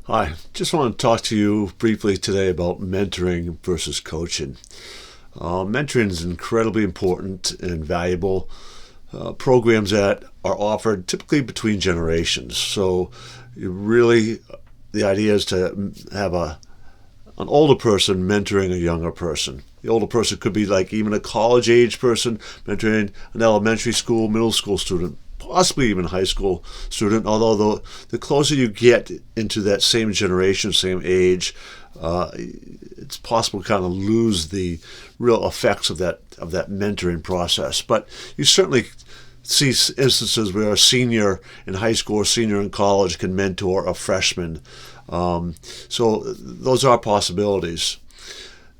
Hi, just want to talk to you briefly today about mentoring versus coaching. Mentoring is incredibly important and valuable programs that are offered typically between generations. So, the idea is to have an older person mentoring a younger person. The older person could be like even a college age person mentoring an elementary school, middle school student, possibly even high school student. Although the closer you get into that same generation, same age, it's possible to kind of lose the real effects of that mentoring process. But you certainly see instances where a senior in high school or senior in college can mentor a freshman. So those are possibilities.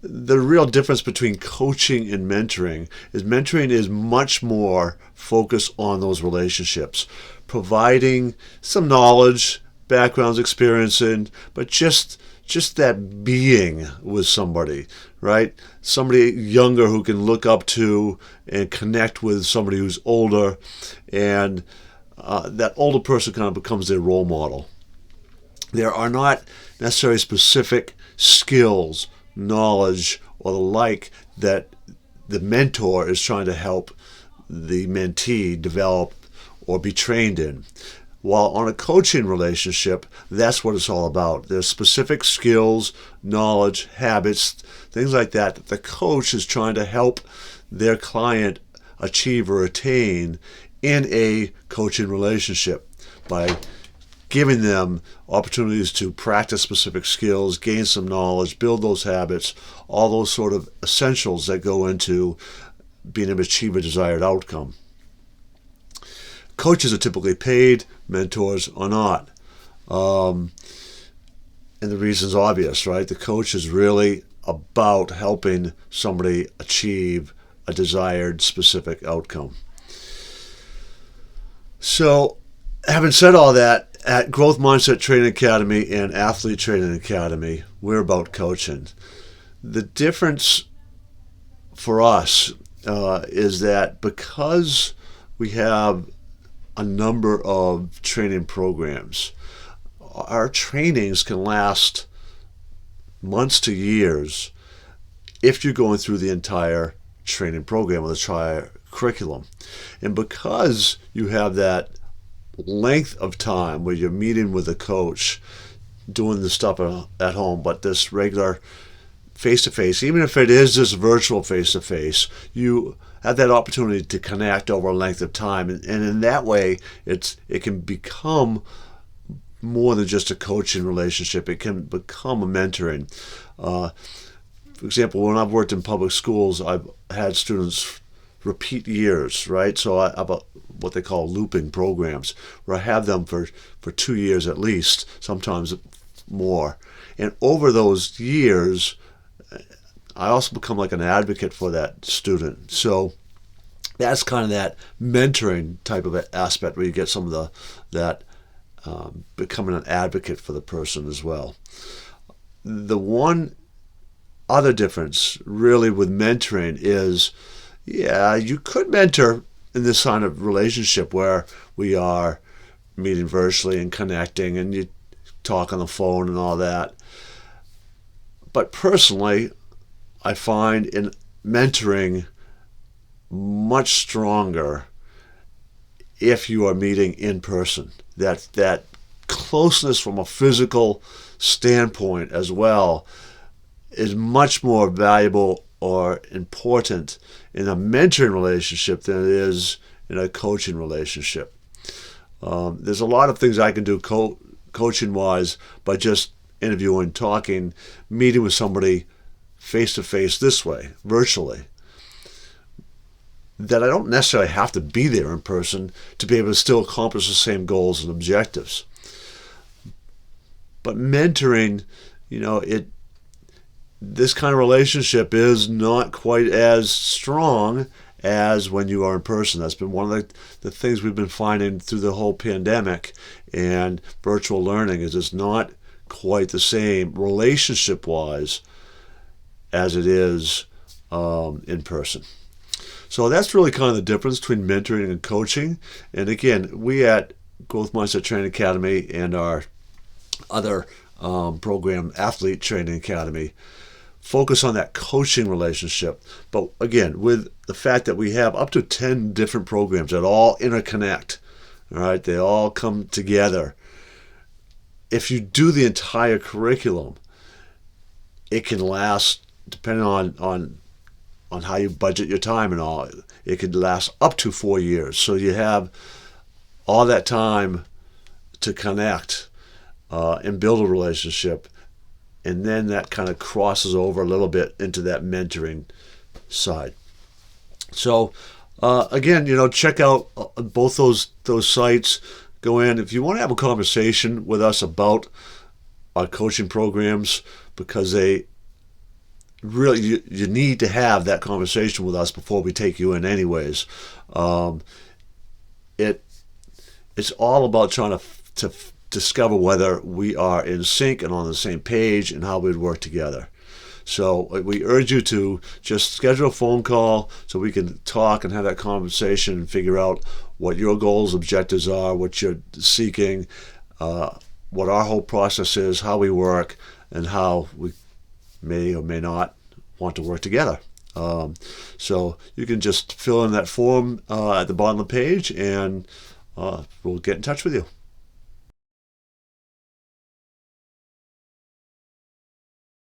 The real difference between coaching and mentoring is much more focused on those relationships, providing some knowledge, backgrounds, experience, but just that being with somebody, right? Somebody younger who can look up to and connect with somebody who's older, and that older person kind of becomes their role model. There are not necessarily specific skills, knowledge, or the like that the mentor is trying to help the mentee develop or be trained in. While on a coaching relationship, that's what it's all about. There's specific skills, knowledge, habits, things like that the coach is trying to help their client achieve or attain in a coaching relationship by giving them opportunities to practice specific skills, gain some knowledge, build those habits, all those sort of essentials that go into being able to achieve a desired outcome. Coaches are typically paid, mentors are not. And the reason's obvious, right? The coach is really about helping somebody achieve a desired specific outcome. So, having said all that, at Growth Mindset Training Academy and Athlete Training Academy, we're about coaching. The difference for us is that because we have a number of training programs, our trainings can last months to years if you're going through the entire training program or the entire curriculum. And because you have that length of time where you're meeting with a coach, doing the stuff at home, but this regular face-to-face, even if it is this virtual face-to-face, you have that opportunity to connect over a length of time, and in that way it can become more than just a coaching relationship. It can become a mentoring. For example, when I've worked in public schools, I've had students repeat years, right? So I have what they call looping programs, where I have them for 2 years at least, sometimes more. And over those years, I also become like an advocate for that student. So that's kind of that mentoring type of aspect where you get some of that becoming an advocate for the person as well. The one other difference really with mentoring is, yeah, you could mentor in this kind of relationship where we are meeting virtually and connecting and you talk on the phone and all that. But personally, I find in mentoring much stronger if you are meeting in person. That closeness from a physical standpoint as well is much more valuable or important in a mentoring relationship than it is in a coaching relationship. There's a lot of things I can do coaching-wise by just interviewing, talking, meeting with somebody face-to-face this way, virtually, that I don't necessarily have to be there in person to be able to still accomplish the same goals and objectives. But mentoring, this kind of relationship is not quite as strong as when you are in person. That's been one of the things we've been finding through the whole pandemic and virtual learning is it's not quite the same relationship-wise as it is in person. So that's really kind of the difference between mentoring and coaching. And again, we at Growth Mindset Training Academy and our other program, Athlete Training Academy, focus on that coaching relationship. But again, with the fact that we have up to 10 different programs that all interconnect, all right, they all come together. If you do the entire curriculum, it can last, depending on how you budget your time and all, it could last up to 4 years. So you have all that time to connect and build a relationship, and then that kind of crosses over a little bit into that mentoring side. So again, check out both those sites. Go in if you want to have a conversation with us about our coaching programs, because they really, you need to have that conversation with us before we take you in anyways. It's all about trying to discover whether we are in sync and on the same page and how we'd work together. So we urge you to just schedule a phone call so we can talk and have that conversation and figure out what your goals, objectives are, what you're seeking, what our whole process is, how we work, and how we may or may not want to work together. So you can just fill in that form at the bottom of the page, and we'll get in touch with you.